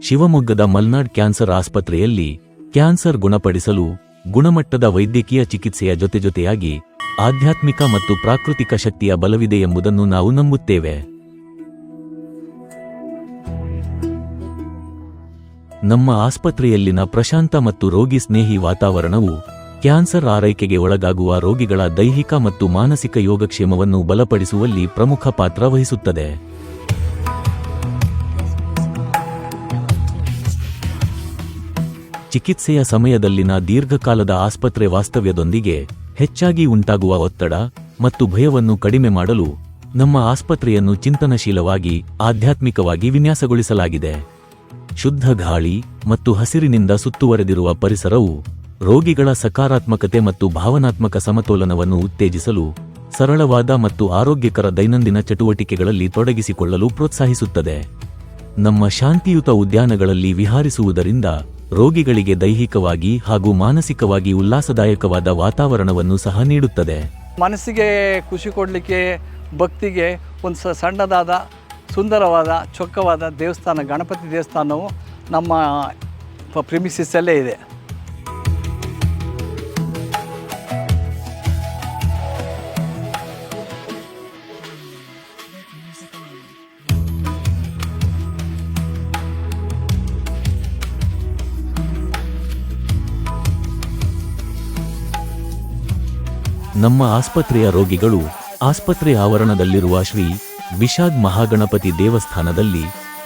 ಶಿವಮೊಗ್ಗದ ಮಲ್ನಾಡ್ ಕ್ಯಾನ್ಸರ್ ಆಸ್ಪತ್ರೆಯಲ್ಲಿ ಕ್ಯಾನ್ಸರ್ ಗುಣಪಡಿಸಲು ಗುಣಮಟ್ಟದ ವೈದ್ಯಕೀಯ ಚಿಕಿತ್ಸೆಯ ಜೊತೆಜೊತೆಯಾಗಿ ಆಧ್ಯಾತ್ಮಿಕ ಮತ್ತು ಪ್ರಾಕೃತಿಕ ಶಕ್ತಿಯ ಬಲವಿದೆ ಎಂಬುದನ್ನು ನಾವು ನಂಬುತ್ತೇವೆ. ನಮ್ಮ ಆಸ್ಪತ್ರೆಯಲ್ಲಿನ ಪ್ರಶಾಂತ ಮತ್ತು ರೋಗಿ ಸ್ನೇಹಿ ವಾತಾವರಣವು ಕ್ಯಾನ್ಸರ್ ಆರೈಕೆಗೆ ಒಳಗಾಗುವ ರೋಗಿಗಳ ದೈಹಿಕ ಮತ್ತು ಮಾನಸಿಕ ಯೋಗಕ್ಷೇಮವನ್ನು ಬಲಪಡಿಸುವಲ್ಲಿ ಪ್ರಮುಖ ಪಾತ್ರ ವಹಿಸುತ್ತದೆ. ಚಿಕಿತ್ಸೆಯ ಸಮಯದಲ್ಲಿನ ದೀರ್ಘಕಾಲದ ಆಸ್ಪತ್ರೆ ವಾಸ್ತವ್ಯದೊಂದಿಗೆ ಹೆಚ್ಚಾಗಿ ಉಂಟಾಗುವ ಒತ್ತಡ ಮತ್ತು ಭಯವನ್ನು ಕಡಿಮೆ ಮಾಡಲು ನಮ್ಮ ಆಸ್ಪತ್ರೆಯನ್ನು ಚಿಂತನಶೀಲವಾಗಿ ಆಧ್ಯಾತ್ಮಿಕವಾಗಿ ವಿನ್ಯಾಸಗೊಳಿಸಲಾಗಿದೆ. ಶುದ್ಧ ಗಾಳಿ ಮತ್ತು ಹಸಿರಿನಿಂದ ಸುತ್ತುವರೆದಿರುವ ಪರಿಸರವು ರೋಗಿಗಳ ಸಕಾರಾತ್ಮಕತೆ ಮತ್ತು ಭಾವನಾತ್ಮಕ ಸಮತೋಲನವನ್ನು ಉತ್ತೇಜಿಸಲು ಸರಳವಾದ ಮತ್ತು ಆರೋಗ್ಯಕರ ದೈನಂದಿನ ಚಟುವಟಿಕೆಗಳಲ್ಲಿ ತೊಡಗಿಸಿಕೊಳ್ಳಲು ಪ್ರೋತ್ಸಾಹಿಸುತ್ತದೆ. ನಮ್ಮ ಶಾಂತಿಯುತ ಉದ್ಯಾನಗಳಲ್ಲಿ ವಿಹಾರಿಸುವುದರಿಂದ ರೋಗಿಗಳಿಗೆ ದೈಹಿಕವಾಗಿ ಹಾಗೂ ಮಾನಸಿಕವಾಗಿ ಉಲ್ಲಾಸದಾಯಕವಾದ ವಾತಾವರಣವನ್ನು ಸಹ ನೀಡುತ್ತದೆ. ಮನಸ್ಸಿಗೆ ಖುಷಿ ಕೊಡಲಿಕ್ಕೆ ಭಕ್ತಿಗೆ ಒಂದು ಸಣ್ಣದಾದ ಸುಂದರವಾದ ಚೊಕ್ಕವಾದ ದೇವಸ್ಥಾನ, ಗಣಪತಿ ದೇವಸ್ಥಾನವು ನಮ್ಮ ಪ್ರಿಮಿಸಿಸಲ್ಲೇ ಇದೆ. ನಮ್ಮ ಆಸ್ಪತ್ರೆಯ ರೋಗಿಗಳು ಆಸ್ಪತ್ರೆ ಆವರಣದಲ್ಲಿರುವ ಶ್ರೀ ವಿಶಾದ್ ಮಹಾಗಣಪತಿ ದೇವಸ್ಥಾನದಲ್ಲಿ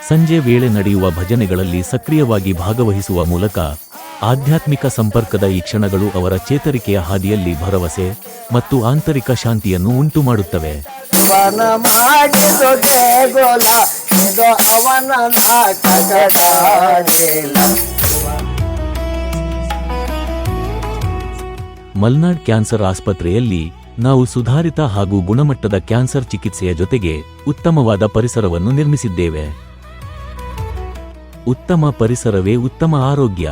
ಸಂಜೆ ವೇಳೆ ನಡೆಯುವ ಭಜನೆಗಳಲ್ಲಿ ಸಕ್ರಿಯವಾಗಿ ಭಾಗವಹಿಸುವ ಮೂಲಕ ಆಧ್ಯಾತ್ಮಿಕ ಸಂಪರ್ಕದ ಈ ಕ್ಷಣಗಳು ಅವರ ಚೇತರಿಕೆಯ ಹಾದಿಯಲ್ಲಿ ಭರವಸೆ ಮತ್ತು ಆಂತರಿಕ ಶಾಂತಿಯನ್ನು ಉಂಟುಮಾಡುತ್ತವೆ. ಮಲ್ನಾಡ್ ಕ್ಯಾನ್ಸರ್ ಆಸ್ಪತ್ರೆಯಲ್ಲಿ ನಾವು ಸುಧಾರಿತ ಹಾಗೂ ಗುಣಮಟ್ಟದ ಕ್ಯಾನ್ಸರ್ ಚಿಕಿತ್ಸೆಯ ಜೊತೆಗೆ ಉತ್ತಮವಾದ ಪರಿಸರವನ್ನು ನಿರ್ಮಿಸಿದ್ದೇವೆ. ಉತ್ತಮ ಪರಿಸರವೇ ಉತ್ತಮ ಆರೋಗ್ಯ.